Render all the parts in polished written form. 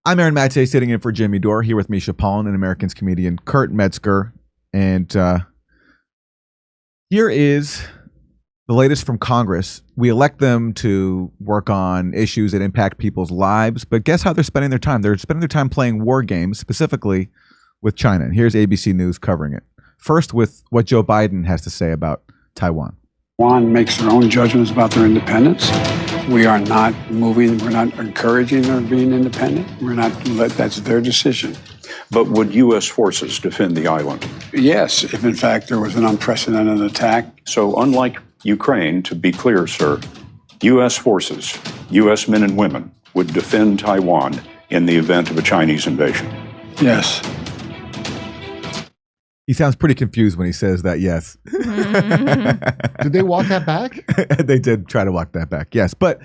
I'm Aaron Mate, sitting in for Jimmy Dore, here with Misha Pollan and Americans comedian Kurt Metzger. And here is the latest from Congress. We elect them to work on issues that impact people's lives, but guess how they're spending their time? They're spending their time playing war games, specifically with China. And here's ABC News covering it. First, with what Joe Biden has to say about Taiwan. Taiwan makes their own judgments about their independence. We are not moving, we're not encouraging their being independent. That's their decision. But would U.S. forces defend the island? Yes, if in fact there was an unprecedented attack. So unlike Ukraine, to be clear, sir, U.S. forces, U.S. men and women, would defend Taiwan in the event of a Chinese invasion? Yes. He sounds pretty confused when he says that, yes. Did they walk that back? They did try to walk that back, yes. But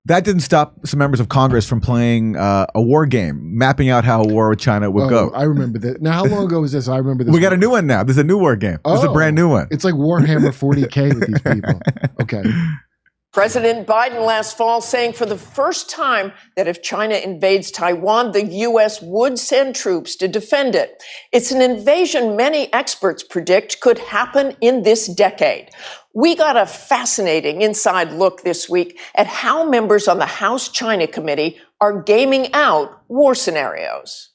that didn't stop some members of Congress from playing a war game, mapping out how a war with China would go. I remember that. Now, how long ago was this? I remember this. We got a new one now. There's a new war game. There's a brand new one. It's like Warhammer 40K with these people. Okay. President Biden last fall saying for the first time that if China invades Taiwan, the U.S. would send troops to defend it. It's an invasion many experts predict could happen in this decade. We got a fascinating inside look this week at how members on the House China Committee are gaming out war scenarios.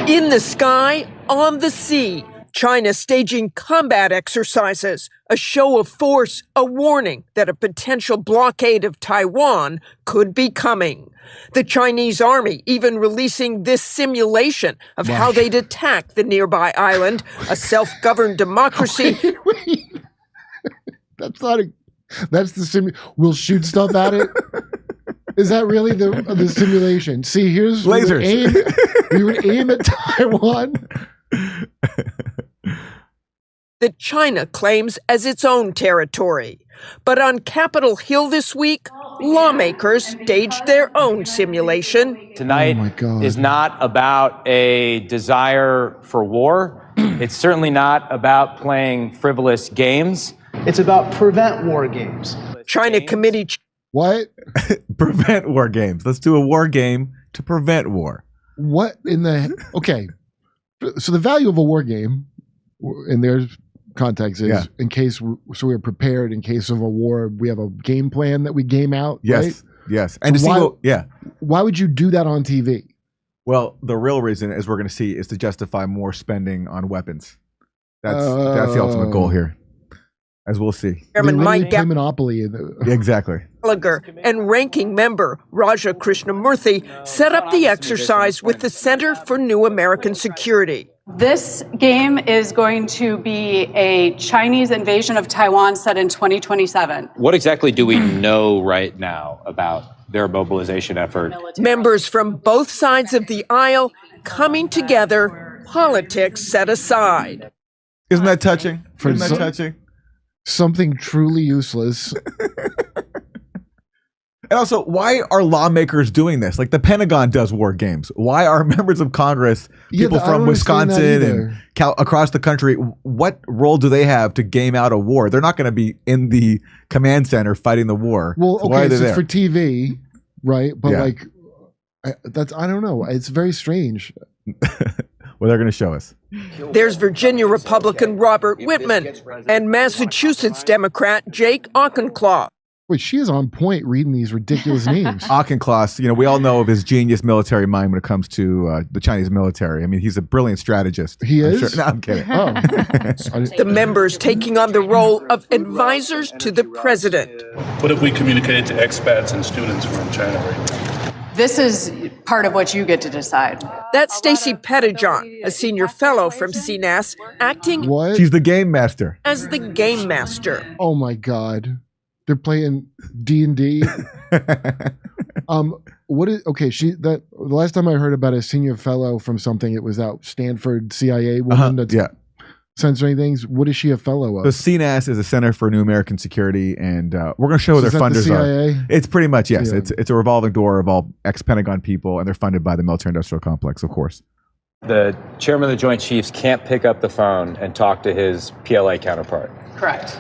In the sky, on the sea, China staging combat exercises, a show of force, a warning that a potential blockade of Taiwan could be coming. The Chinese army even releasing this simulation of how they'd attack the nearby island, a self-governed democracy. Wait. That's the we'll shoot stuff at it. Is that really the simulation? See, here's lasers. We would aim at Taiwan. That China claims as its own territory. But on Capitol Hill this week, lawmakers staged their own simulation. Tonight is not about a desire for war. It's certainly not about playing frivolous games. It's about prevent war games. China committee. What? Prevent war games. Let's do a war game to prevent war. What in the... Okay. So the value of a war game in their context is in case, so we're prepared in case of a war. We have a game plan that we game out. Yes, right? yes. And so why would you do that on TV? Well, the real reason, as we're going to see, is to justify more spending on weapons. That's the ultimate goal here, as we'll see. Chairman Mike Monopoly. Exactly. Gallagher and ranking member Raja Krishnamurthy set up the exercise with the Center for New American Security. This game is going to be a Chinese invasion of Taiwan set in 2027. What exactly do we know right now about their mobilization effort? Members from both sides of the aisle coming together, politics set aside. Isn't that touching? Isn't that touching? Something truly useless. And also, why are lawmakers doing this? Like the Pentagon does war games. Why are members of Congress, people from Wisconsin and across the country, what role do they have to game out a war? They're not going to be in the command center fighting the war. Well, so okay, so it's for TV, right? But I don't know. It's very strange. Well, they're going to show us. There's Virginia Republican Robert Whitman and Massachusetts Democrat Jake Auchincloss. Wait, she is on point reading these ridiculous names. Auchincloss, we all know of his genius military mind when it comes to the Chinese military. I mean, he's a brilliant strategist. He is? Sure. No, I'm kidding. Oh. The members taking on the role of advisors to the president. What have we communicated to expats and students from China right now? This is part of what you get to decide. That's Stacey Pettijohn, a senior fellow from CNAS, acting She's the game master. as the game master. Oh my God. They're playing D&D. The last time I heard about a senior fellow from something, it was that Stanford CIA woman that's censoring things. What is she a fellow of? The CNAS is a Center for New American Security, and we're going to show who their funders are. It's pretty much, yes. Yeah. It's a revolving door of all ex-Pentagon people, and they're funded by the military-industrial complex, of course. The chairman of the Joint Chiefs can't pick up the phone and talk to his PLA counterpart. Correct.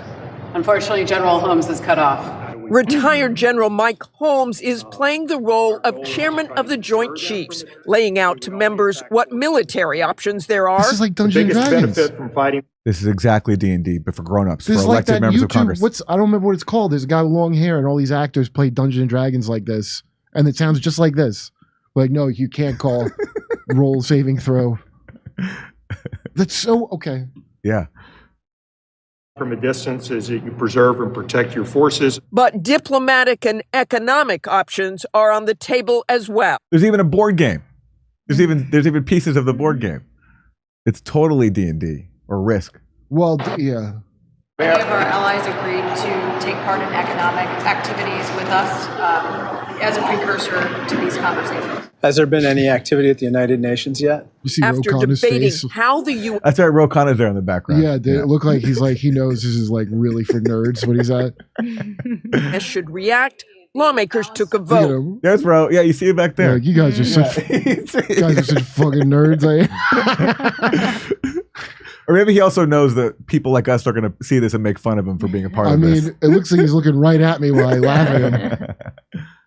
Unfortunately, General Holmes is cut off. Retired General Mike Holmes is playing the role of chairman of the Joint Chiefs, laying out to members what military options there are. This is like Dungeons and Dragons. This is exactly D&D, but for grown-ups, for This is like elected that members of YouTube. Congress. I don't remember what it's called. There's a guy with long hair, and all these actors play Dungeons and Dragons like this, and it sounds just like this. Like, no, you can't call roll saving throw. That's so okay. Yeah. From a distance is that you preserve and protect your forces. But diplomatic and economic options are on the table as well. There's even a board game. There's even pieces of the board game. It's totally D&D or Risk. Well, yeah. Many of our allies agreed to take part in economic activities with us as a precursor to these conversations. Has there been any activity at the United Nations yet? You see After Ro Connor's debating face. how the U.S. That's right, Ro Connor's there in the background. Yeah, it look like he's like he knows this is like really for nerds when he's at. should react, lawmakers took a You vote. know, There's Ro. Yeah, you see it back there. like, you guys are such fucking nerds. Or maybe he also knows that people like us are going to see this and make fun of him for being a part I of mean, this. it looks like he's looking right at me while I laugh at him.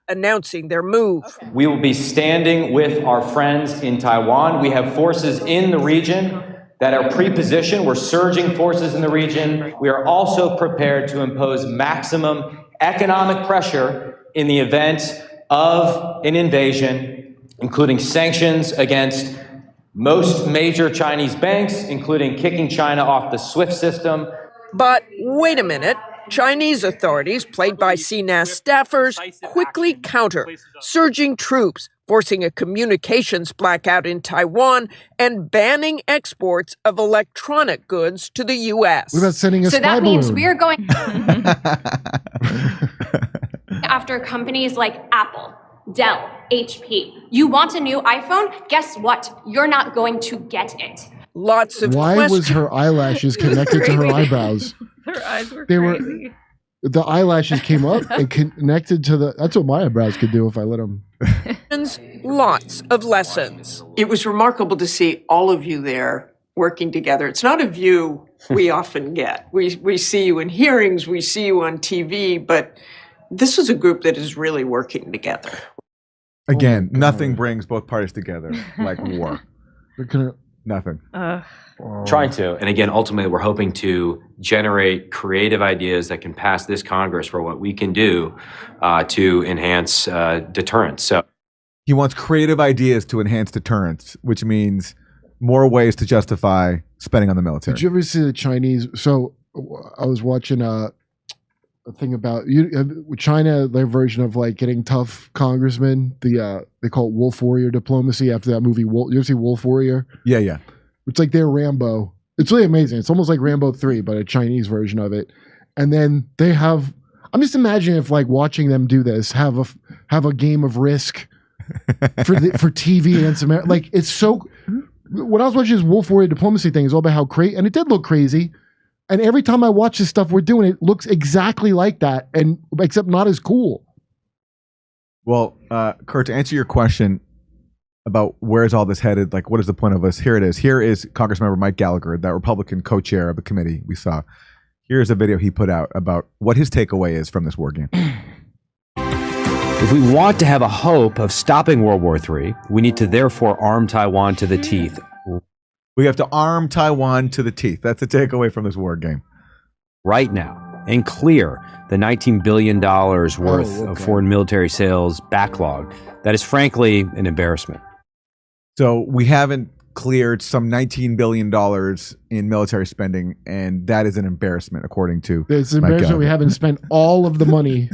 Announcing their move. We will be standing with our friends in Taiwan. We have forces in the region that are pre-positioned. We're surging forces in the region. We are also prepared to impose maximum economic pressure in the event of an invasion, including sanctions against most major Chinese banks, including kicking China off the SWIFT system. But wait a minute. Chinese authorities, played by CNAS staffers, quickly counter, surging troops, forcing a communications blackout in Taiwan, and banning exports of electronic goods to the U.S. What about sending a So spy that means balloon? we are going after companies like Apple, Dell, HP. You want a new iPhone? Guess what? You're not going to get it. Lots of Why questions. was her eyelashes connected to her eyebrows? Her eyes were They crazy. were. The eyelashes came up and connected to the. That's what my eyebrows could do if I let them. Lots of lessons. It was remarkable to see all of you there working together. It's not a view we often get. We see you in hearings, we see you on TV, but this is a group that is really working together. Again, nothing brings both parties together like war. Nothing. Trying to. And again, ultimately, we're hoping to generate creative ideas that can pass this Congress for what we can do to enhance deterrence. So He wants creative ideas to enhance deterrence, which means more ways to justify spending on the military. Did you ever see the Chinese? So I was watching a thing about China, their version of like getting tough congressmen. They call it Wolf Warrior diplomacy after that movie. You ever see Wolf Warrior? Yeah, yeah. It's like their Rambo. It's really amazing. It's almost like Rambo 3, but a Chinese version of it. And then they have. I'm just imagining if like watching them do this, have a game of Risk for TV and some like it's so. When I was watching this Wolf Warrior diplomacy thing, it's all about how crazy, and it did look crazy. And every time I watch this stuff we're doing, it looks exactly like that, and except not as cool. Well, Kurt, to answer your question about where's all this headed, like what is the point of us? Here it is. Here is Congressmember Mike Gallagher, that Republican co-chair of the committee we saw. Here's a video he put out about what his takeaway is from this war game. If we want to have a hope of stopping World War III, we need to therefore arm Taiwan to the teeth. We have to arm Taiwan to the teeth. That's the takeaway from this war game. Right now, and clear the $19 billion worth of foreign military sales backlog. That is frankly an embarrassment. So we haven't cleared some $19 billion in military spending, and that is an embarrassment, according to It's Mike embarrassing Gallagher. we haven't spent all of the money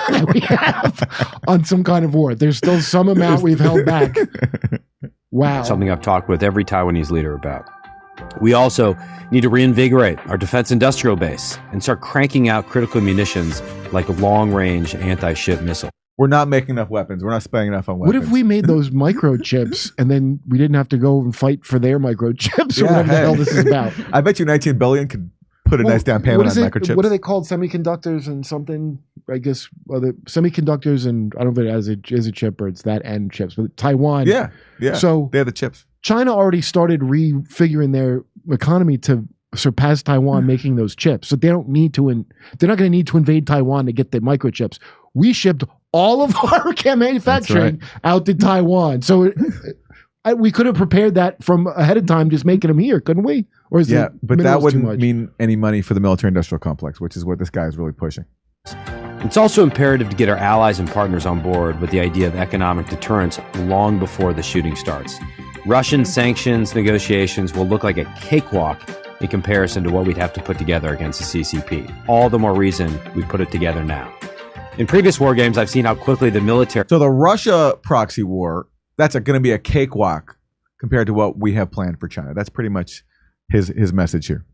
that we have on some kind of war. There's still some amount we've held back. Wow. Something I've talked with every Taiwanese leader about. We also need to reinvigorate our defense industrial base and start cranking out critical munitions like long-range anti-ship missile. We're not making enough weapons. We're not spending enough on weapons. What if we made those microchips and then we didn't have to go and fight for their microchips or Yeah, whatever the hey. hell this is about? I bet you 19 billion could put a nice down payment on microchips. What are they called? Semiconductors and something? I guess the semiconductors and I don't know if it as a chip or it's that and chips, but Taiwan. Yeah, yeah. So they have the chips. China already started refiguring their economy to surpass Taiwan making those chips. So they don't need to, they're not going to need to invade Taiwan to get the microchips. We shipped all of our manufacturing out to Taiwan. So we could have prepared that from ahead of time, just making them here, couldn't we? Or is but that wouldn't mean any money for the military-industrial complex, which is what this guy is really pushing. It's also imperative to get our allies and partners on board with the idea of economic deterrence long before the shooting starts. Russian sanctions negotiations will look like a cakewalk in comparison to what we'd have to put together against the CCP. All the more reason we put it together now. In previous war games, I've seen how quickly the military... So the Russia proxy war, that's going to be a cakewalk compared to what we have planned for China. That's pretty much his message here.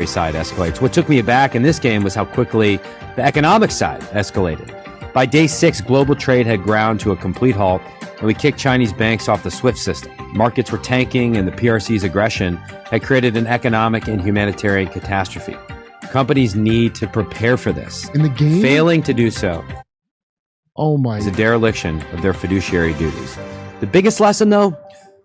Side escalates. What took me aback in this game was how quickly the economic side escalated. By day 6, global trade had ground to a complete halt, and we kicked Chinese banks off the SWIFT system. Markets were tanking, and the PRC's aggression had created an economic and humanitarian catastrophe. Companies need to prepare for this. In the game? Failing to do so is a dereliction of their fiduciary duties. The biggest lesson, though?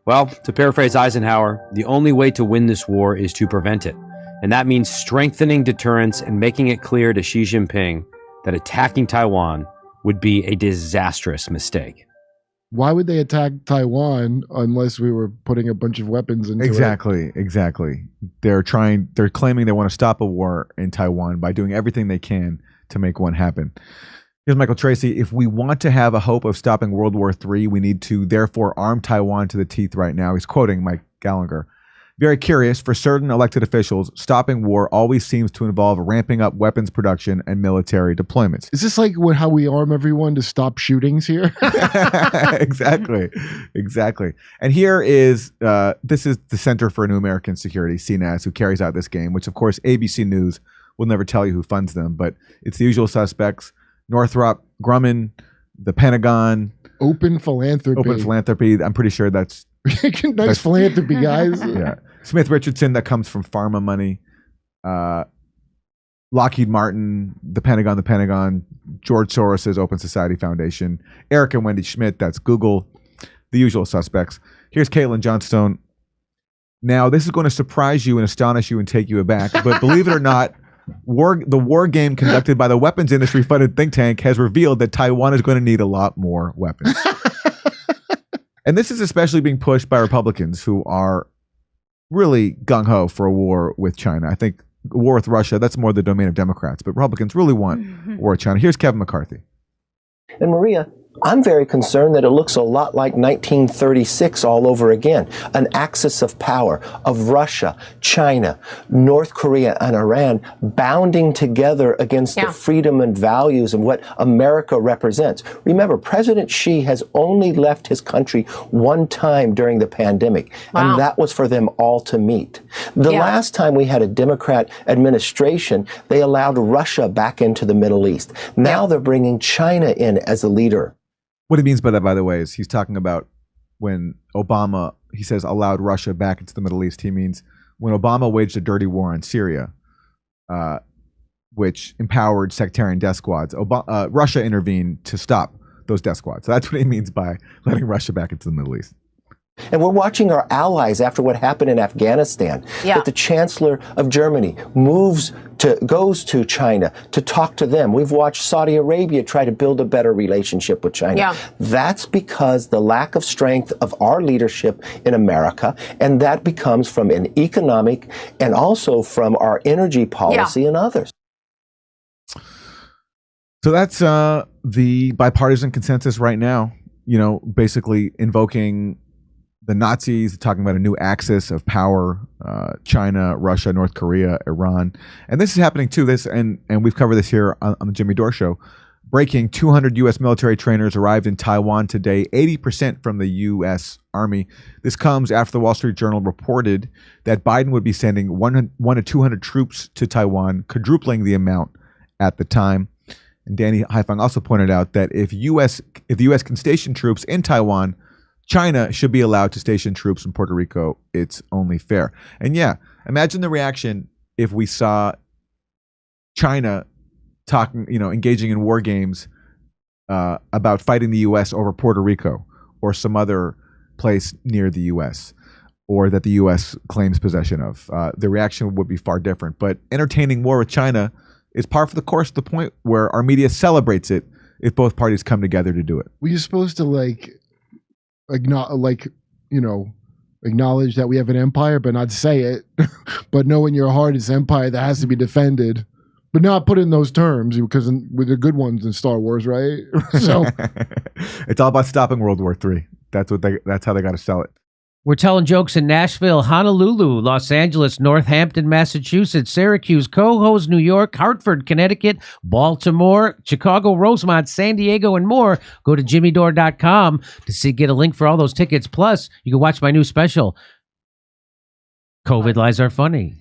Well, to paraphrase Eisenhower, the only way to win this war is to prevent it. And that means strengthening deterrence and making it clear to Xi Jinping that attacking Taiwan would be a disastrous mistake. Why would they attack Taiwan unless we were putting a bunch of weapons into it? Exactly. They're claiming they want to stop a war in Taiwan by doing everything they can to make one happen. Here's Michael Tracy. If we want to have a hope of stopping World War III, we need to therefore arm Taiwan to the teeth right now. He's quoting Mike Gallagher. Very curious, for certain elected officials, stopping war always seems to involve ramping up weapons production and military deployments. Is this like how we arm everyone to stop shootings here? Exactly. And here is, this is the Center for New American Security, CNAS, who carries out this game, which of course ABC News will never tell you who funds them, but it's the usual suspects: Northrop Grumman, the Pentagon. Open philanthropy. I'm pretty sure that's nice philanthropy, guys. Yeah. Smith Richardson, that comes from pharma money. Lockheed Martin, the Pentagon. George Soros' Open Society Foundation. Eric and Wendy Schmidt, that's Google. The usual suspects. Here's Caitlin Johnstone. Now, this is going to surprise you and astonish you and take you aback, but believe it or not, the war game conducted by the weapons industry funded think tank has revealed that Taiwan is going to need a lot more weapons. And this is especially being pushed by Republicans who are really gung-ho for a war with China. I think a war with Russia, that's more the domain of Democrats, but Republicans really want a war with China. Here's Kevin McCarthy. And Maria, I'm very concerned that it looks a lot like 1936 all over again. An axis of power of Russia, China, North Korea, and Iran bounding together against the freedom and values of what America represents. Remember, President Xi has only left his country one time during the pandemic, and that was for them all to meet. The last time we had a Democrat administration, they allowed Russia back into the Middle East. Now they're bringing China in as a leader. What he means by that, by the way, is he's talking about when Obama, he says, allowed Russia back into the Middle East. He means when Obama waged a dirty war on Syria, which empowered sectarian death squads, Russia intervened to stop those death squads. So that's what he means by letting Russia back into the Middle East. And we're watching our allies after what happened in Afghanistan, that the Chancellor of Germany goes to China to talk to them. We've watched Saudi Arabia try to build a better relationship with China. That's because the lack of strength of our leadership in America, and that becomes from an economic and also from our energy policy and others. So that's the bipartisan consensus right now, basically invoking the Nazis, talking about a new axis of power, China, Russia, North Korea, Iran. And this is happening too, and we've covered this here on the Jimmy Dore Show. Breaking: 200 U.S. military trainers arrived in Taiwan today, 80% from the U.S. Army. This comes after the Wall Street Journal reported that Biden would be sending 1 to 200 troops to Taiwan, quadrupling the amount at the time. And Danny Haifang also pointed out that if the U.S. can station troops in Taiwan, China should be allowed to station troops in Puerto Rico. It's only fair. And imagine the reaction if we saw China engaging in war games about fighting the U.S. over Puerto Rico or some other place near the U.S. or that the U.S. claims possession of. The reaction would be far different. But entertaining war with China is par for the course to the point where our media celebrates it if both parties come together to do it. Were you supposed to acknowledge that we have an empire, but not say it, but know in your heart it's an empire that has to be defended, but not put in those terms because with the good ones in Star Wars, right? So it's all about stopping World War III. That's how they got to sell it. We're telling jokes in Nashville, Honolulu, Los Angeles, Northampton, Massachusetts, Syracuse, Cohoes, New York, Hartford, Connecticut, Baltimore, Chicago, Rosemont, San Diego, and more. Go to jimmydore.com to get a link for all those tickets. Plus, you can watch my new special, COVID Lies Are Funny.